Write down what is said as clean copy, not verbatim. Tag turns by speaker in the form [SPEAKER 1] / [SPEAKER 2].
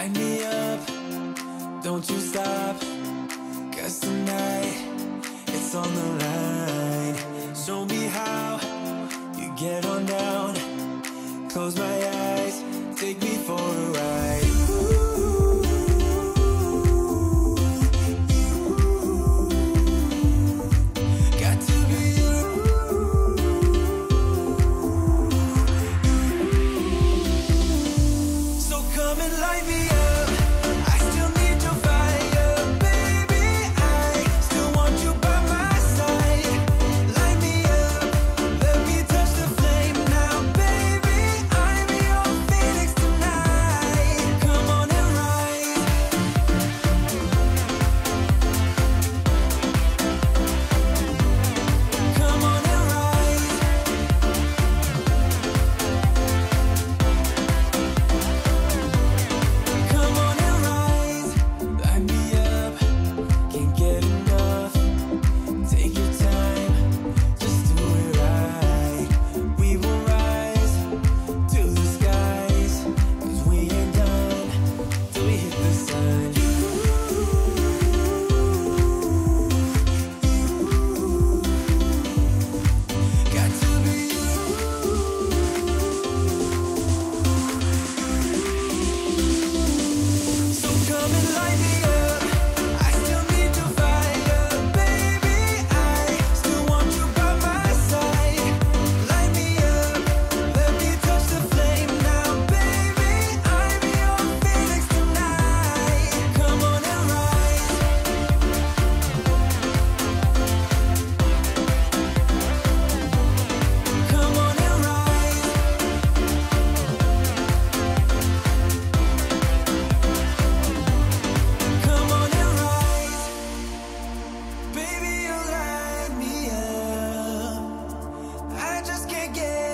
[SPEAKER 1] Light me up, don't you stop, 'cause tonight it's on the line. Show me how you get on down. Close my eyes, take me for a ride. Got to be you. So come and light me up. I still need your fire, baby. I still want you by my side. Light me up, let me touch the flame now, baby. I'm your phoenix tonight. Come on and rise. Come on and rise. Come on and rise. Light me up, can't get enough. Take your time, just do it right. We will rise to the skies, 'cause we ain't done till we hit the sun. Got to be you. So come and light me up. I still need your fire, baby. I still want you by my side. Light me up, let me touch the flame now, baby. I'm your phoenix tonight. Come on and rise. Come on and rise. Come on and rise. Baby, you light me up. I just can't get